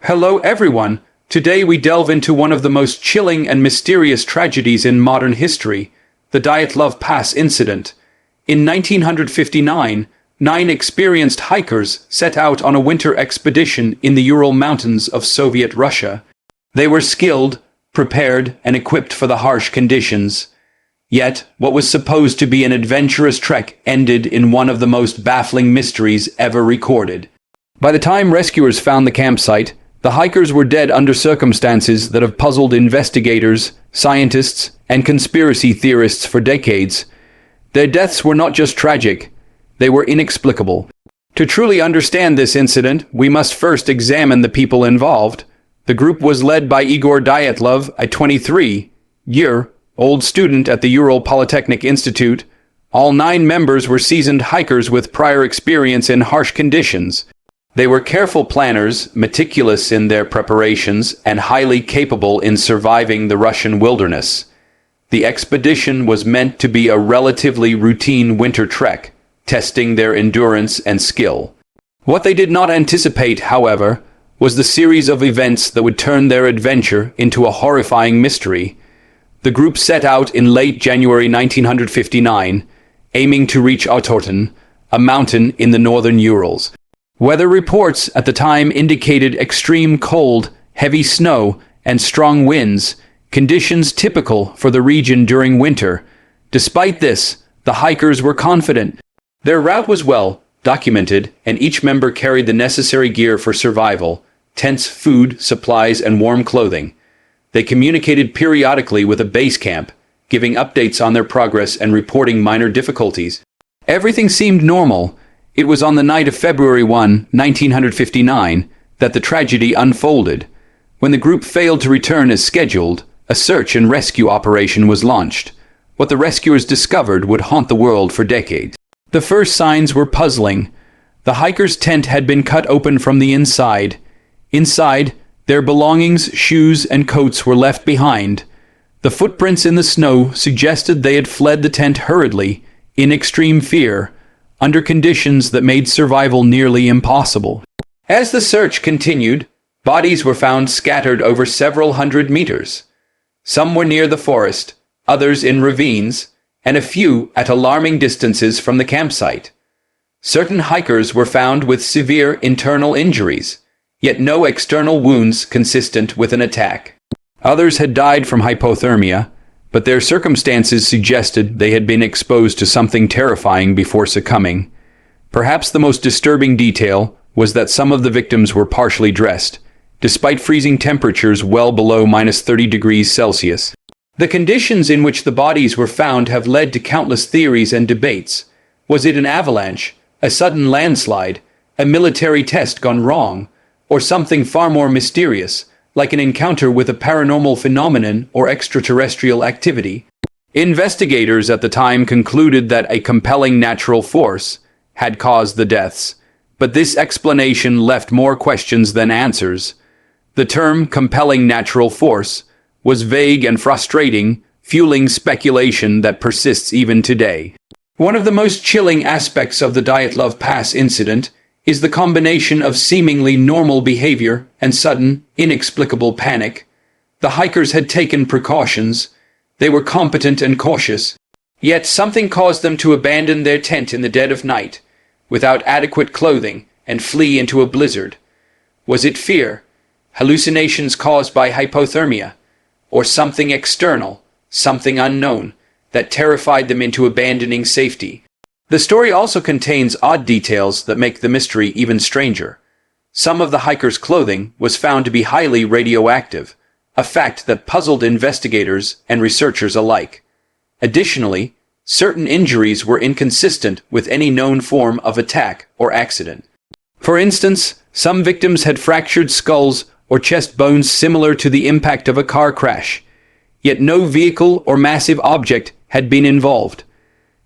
Hello everyone! Today we delve into one of the most chilling and mysterious tragedies in modern history, the Dyatlov Pass Incident. In 1959, 9 experienced hikers set out on a winter expedition in the Ural mountains of Soviet Russia. They were skilled, prepared, and equipped for the harsh conditions. Yet, what was supposed to be an adventurous trek ended in one of the most baffling mysteries ever recorded. By the time rescuers found the campsite, the hikers were dead under circumstances that have puzzled investigators, scientists, and conspiracy theorists for decades. Their deaths were not just tragic, they were inexplicable. To truly understand this incident, we must first examine the people involved. The group was led by Igor Dyatlov, a 23-year-old student at the Ural Polytechnic Institute. All 9 members were seasoned hikers with prior experience in harsh conditions. They were careful planners, meticulous in their preparations, and highly capable in surviving the Russian wilderness. The expedition was meant to be a relatively routine winter trek, testing their endurance and skill. What they did not anticipate, however, was the series of events that would turn their adventure into a horrifying mystery. The group set out in late January 1959, aiming to reach Autorten, a mountain in the northern Urals. Weather reports at the time indicated extreme cold, heavy snow, and strong winds, conditions typical for the region during winter. Despite this, the hikers were confident. Their route was well documented, and each member carried the necessary gear for survival: tents, food, supplies, and warm clothing. They communicated periodically with a base camp, giving updates on their progress and reporting minor difficulties. Everything seemed normal. It was on the night of February 1, 1959, that the tragedy unfolded. When the group failed to return as scheduled, a search and rescue operation was launched. What the rescuers discovered would haunt the world for decades. The first signs were puzzling. The hikers' tent had been cut open from the inside. Inside, their belongings, shoes, and coats were left behind. The footprints in the snow suggested they had fled the tent hurriedly, in extreme fear, under conditions that made survival nearly impossible. As the search continued, bodies were found scattered over several hundred meters. Some were near the forest, others in ravines, and a few at alarming distances from the campsite. Certain hikers were found with severe internal injuries, yet no external wounds consistent with an attack. Others had died from hypothermia, but their circumstances suggested they had been exposed to something terrifying before succumbing. Perhaps the most disturbing detail was that some of the victims were partially dressed, despite freezing temperatures well below -30 degrees Celsius. The conditions in which the bodies were found have led to countless theories and debates. Was it an avalanche, a sudden landslide, a military test gone wrong, or something far more mysterious, like an encounter with a paranormal phenomenon or extraterrestrial activity? Investigators at the time concluded that a compelling natural force had caused the deaths, but this explanation left more questions than answers. The term compelling natural force was vague and frustrating, fueling speculation that persists even today. One of the most chilling aspects of the Dyatlov Pass incident is the combination of seemingly normal behavior and sudden, inexplicable panic. The hikers had taken precautions. They were competent and cautious. Yet something caused them to abandon their tent in the dead of night, without adequate clothing, and flee into a blizzard. Was it fear, hallucinations caused by hypothermia, or something external, something unknown, that terrified them into abandoning safety? The story also contains odd details that make the mystery even stranger. Some of the hikers' clothing was found to be highly radioactive, a fact that puzzled investigators and researchers alike. Additionally, certain injuries were inconsistent with any known form of attack or accident. For instance, some victims had fractured skulls or chest bones similar to the impact of a car crash, yet no vehicle or massive object had been involved.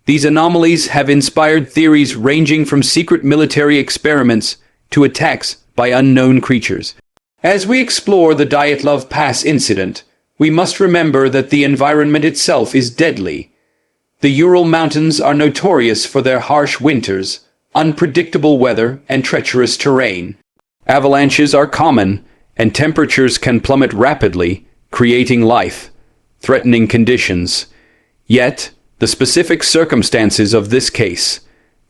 These anomalies have inspired theories ranging from secret military experiments to attacks by unknown creatures. As we explore the Dyatlov Pass incident, we must remember that the environment itself is deadly. The Ural Mountains are notorious for their harsh winters, unpredictable weather, and treacherous terrain. Avalanches are common, and temperatures can plummet rapidly, creating life-threatening conditions. Yet, the specific circumstances of this case,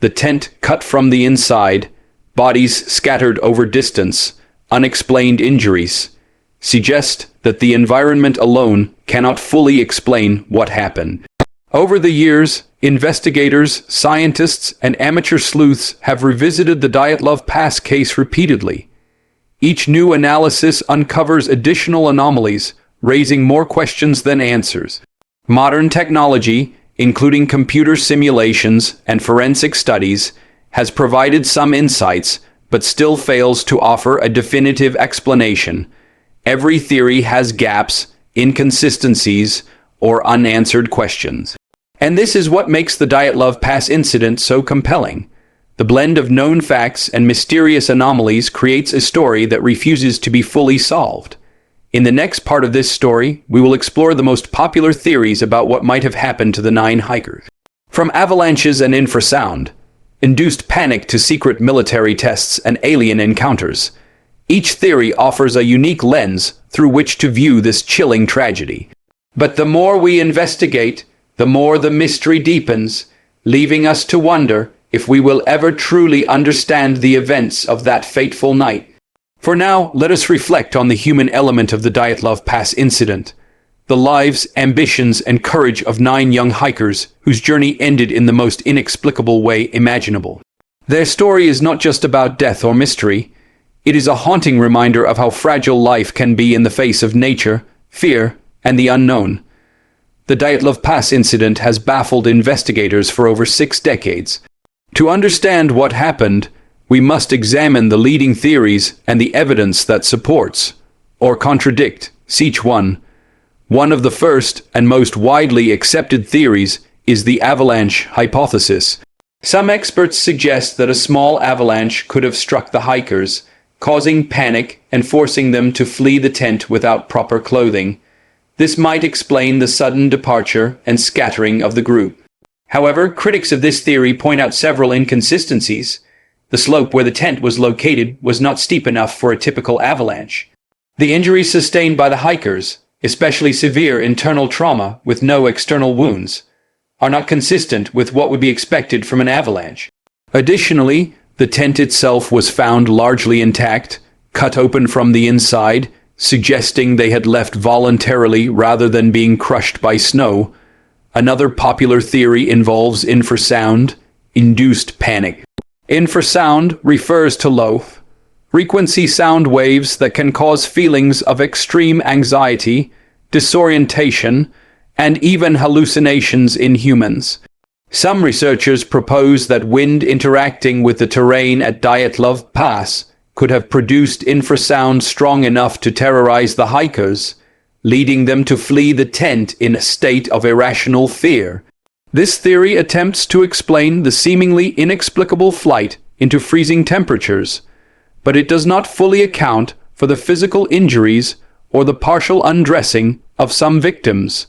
the tent cut from the inside, bodies scattered over distance, unexplained injuries, suggest that the environment alone cannot fully explain what happened. Over the years, investigators, scientists, and amateur sleuths have revisited the Dyatlov Pass case repeatedly. Each new analysis uncovers additional anomalies, raising more questions than answers. Modern technology, including computer simulations and forensic studies, has provided some insights, but still fails to offer a definitive explanation. Every theory has gaps, inconsistencies, or unanswered questions. And this is what makes the Dyatlov Pass incident so compelling. The blend of known facts and mysterious anomalies creates a story that refuses to be fully solved. In the next part of this story, we will explore the most popular theories about what might have happened to the 9 hikers. From avalanches and infrasound, induced panic to secret military tests and alien encounters, each theory offers a unique lens through which to view this chilling tragedy. But the more we investigate, the more the mystery deepens, leaving us to wonder if we will ever truly understand the events of that fateful night. For now, let us reflect on the human element of the Dyatlov Pass incident, the lives, ambitions, and courage of 9 young hikers whose journey ended in the most inexplicable way imaginable. Their story is not just about death or mystery. It is a haunting reminder of how fragile life can be in the face of nature, fear, and the unknown. The Dyatlov Pass incident has baffled investigators for over 6 decades. To understand what happened, we must examine the leading theories and the evidence that supports, or contradicts, each one. One of the first and most widely accepted theories is the avalanche hypothesis. Some experts suggest that a small avalanche could have struck the hikers, causing panic and forcing them to flee the tent without proper clothing. This might explain the sudden departure and scattering of the group. However, critics of this theory point out several inconsistencies. The slope where the tent was located was not steep enough for a typical avalanche. The injuries sustained by the hikers, especially severe internal trauma with no external wounds, are not consistent with what would be expected from an avalanche. Additionally, the tent itself was found largely intact, cut open from the inside, suggesting they had left voluntarily rather than being crushed by snow. Another popular theory involves infrasound-induced panic. Infrasound refers to low-frequency sound waves that can cause feelings of extreme anxiety, disorientation, and even hallucinations in humans. Some researchers propose that wind interacting with the terrain at Dyatlov Pass could have produced infrasound strong enough to terrorize the hikers, leading them to flee the tent in a state of irrational fear. This theory attempts to explain the seemingly inexplicable flight into freezing temperatures, but it does not fully account for the physical injuries or the partial undressing of some victims.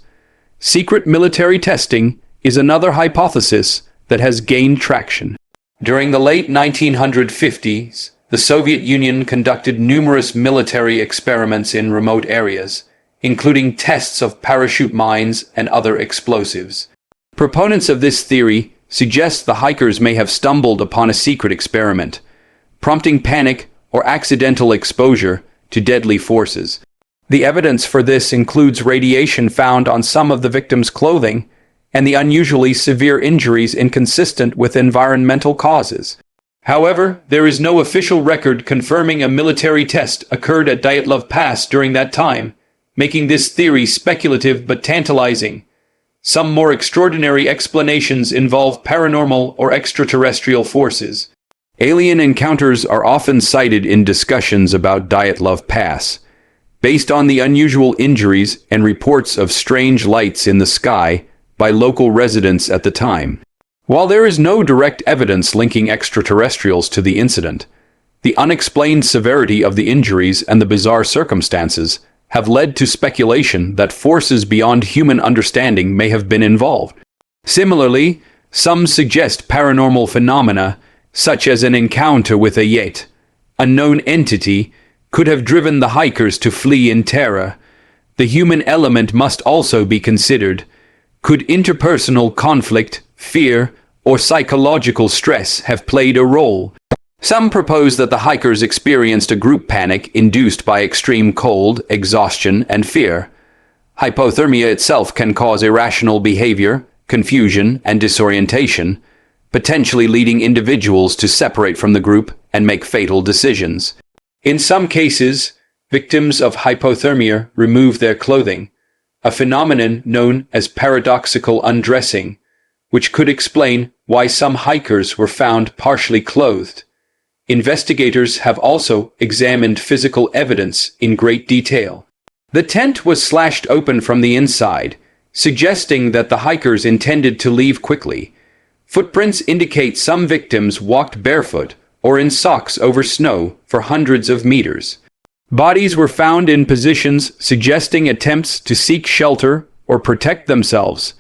Secret military testing is another hypothesis that has gained traction. During the late 1950s, the Soviet Union conducted numerous military experiments in remote areas, including tests of parachute mines and other explosives. Proponents of this theory suggest the hikers may have stumbled upon a secret experiment, prompting panic or accidental exposure to deadly forces. The evidence for this includes radiation found on some of the victims' clothing and the unusually severe injuries inconsistent with environmental causes. However, there is no official record confirming a military test occurred at Dyatlov Pass during that time, making this theory speculative but tantalizing. Some more extraordinary explanations involve paranormal or extraterrestrial forces. Alien encounters are often cited in discussions about Dyatlov Pass. Based on the unusual injuries and reports of strange lights in the sky by local residents at the time. While there is no direct evidence linking extraterrestrials to the incident, the unexplained severity of the injuries and the bizarre circumstances have led to speculation that forces beyond human understanding may have been involved. Similarly, some suggest paranormal phenomena, such as an encounter with a yet unknown entity, could have driven the hikers to flee in terror. The human element must also be considered. Could interpersonal conflict, fear, or psychological stress have played a role? Some propose that the hikers experienced a group panic induced by extreme cold, exhaustion, and fear. Hypothermia itself can cause irrational behavior, confusion, and disorientation, potentially leading individuals to separate from the group and make fatal decisions. In some cases, victims of hypothermia remove their clothing, a phenomenon known as paradoxical undressing, which could explain why some hikers were found partially clothed. Investigators have also examined physical evidence in great detail. The tent was slashed open from the inside, suggesting that the hikers intended to leave quickly. Footprints indicate some victims walked barefoot or in socks over snow for hundreds of meters. Bodies were found in positions suggesting attempts to seek shelter or protect themselves,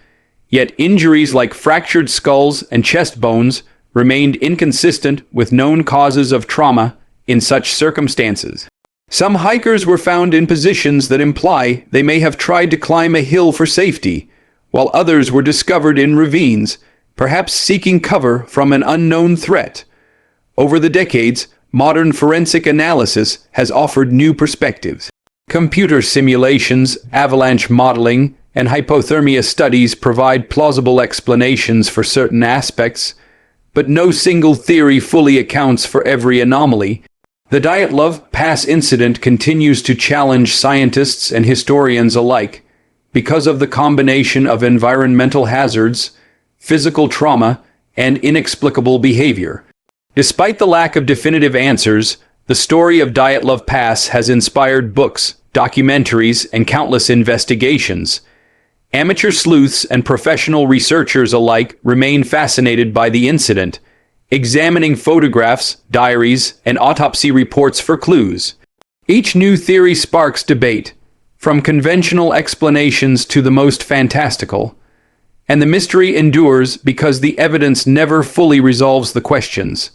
yet injuries like fractured skulls and chest bones remained inconsistent with known causes of trauma in such circumstances. Some hikers were found in positions that imply they may have tried to climb a hill for safety, while others were discovered in ravines, perhaps seeking cover from an unknown threat. Over the decades, modern forensic analysis has offered new perspectives. Computer simulations, avalanche modeling, and hypothermia studies provide plausible explanations for certain aspects, but no single theory fully accounts for every anomaly. The Dyatlov Pass Incident continues to challenge scientists and historians alike because of the combination of environmental hazards, physical trauma, and inexplicable behavior. Despite the lack of definitive answers, the story of Dyatlov Pass has inspired books, documentaries, and countless investigations. Amateur sleuths and professional researchers alike remain fascinated by the incident, examining photographs, diaries, and autopsy reports for clues. Each new theory sparks debate, from conventional explanations to the most fantastical, and the mystery endures because the evidence never fully resolves the questions.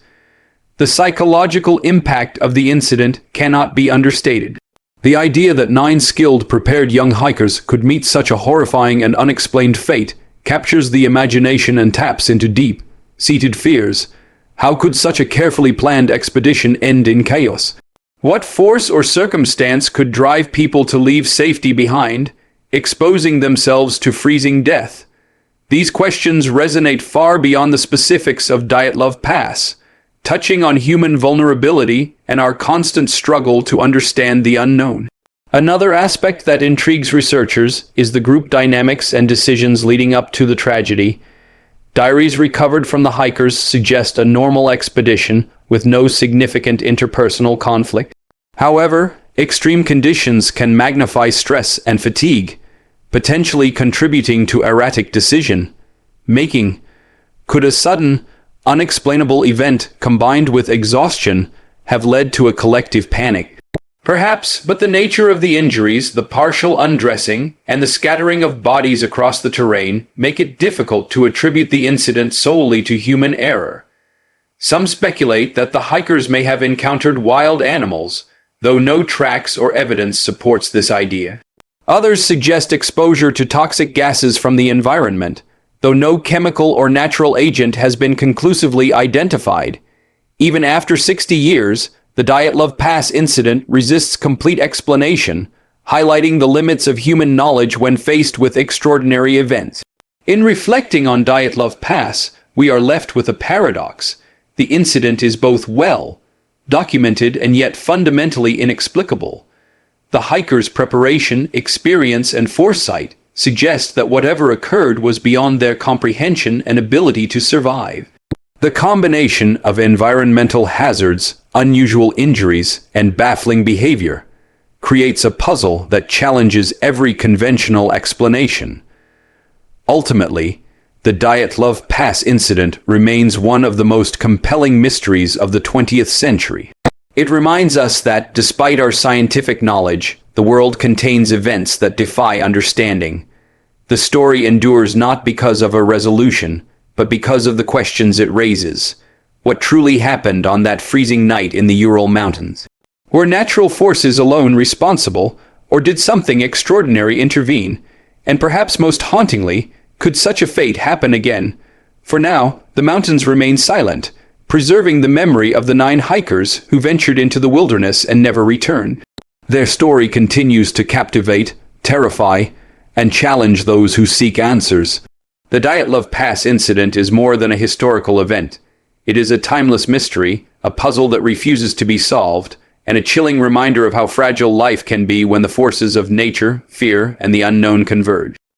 The psychological impact of the incident cannot be understated. The idea that 9 skilled, prepared young hikers could meet such a horrifying and unexplained fate captures the imagination and taps into deep-seated fears. How could such a carefully planned expedition end in chaos? What force or circumstance could drive people to leave safety behind, exposing themselves to freezing death? These questions resonate far beyond the specifics of Dyatlov Pass, touching on human vulnerability and our constant struggle to understand the unknown. Another aspect that intrigues researchers is the group dynamics and decisions leading up to the tragedy. Diaries recovered from the hikers suggest a normal expedition with no significant interpersonal conflict. However, extreme conditions can magnify stress and fatigue, potentially contributing to erratic decision-making. Could a sudden, unexplainable event combined with exhaustion have led to a collective panic? Perhaps, but the nature of the injuries, the partial undressing, and the scattering of bodies across the terrain make it difficult to attribute the incident solely to human error. Some speculate that the hikers may have encountered wild animals, though no tracks or evidence supports this idea. Others suggest exposure to toxic gases from the environment, though no chemical or natural agent has been conclusively identified. Even after 60 years, the Dyatlov Pass incident resists complete explanation, highlighting the limits of human knowledge when faced with extraordinary events. In reflecting on Dyatlov Pass, we are left with a paradox. The incident is both well documented and yet fundamentally inexplicable. The hikers' preparation, experience, and foresight suggest that whatever occurred was beyond their comprehension and ability to survive. The combination of environmental hazards, unusual injuries, and baffling behavior creates a puzzle that challenges every conventional explanation. Ultimately, the Dyatlov Pass incident remains one of the most compelling mysteries of the 20th century. It reminds us that, despite our scientific knowledge, the world contains events that defy understanding. The story endures not because of a resolution, but because of the questions it raises. What truly happened on that freezing night in the Ural Mountains? Were natural forces alone responsible, or did something extraordinary intervene? And perhaps most hauntingly, could such a fate happen again? For now, the mountains remain silent, preserving the memory of the 9 hikers who ventured into the wilderness and never returned. Their story continues to captivate, terrify, and challenge those who seek answers. The Dyatlov Pass Incident is more than a historical event. It is a timeless mystery, a puzzle that refuses to be solved, and a chilling reminder of how fragile life can be when the forces of nature, fear, and the unknown converge.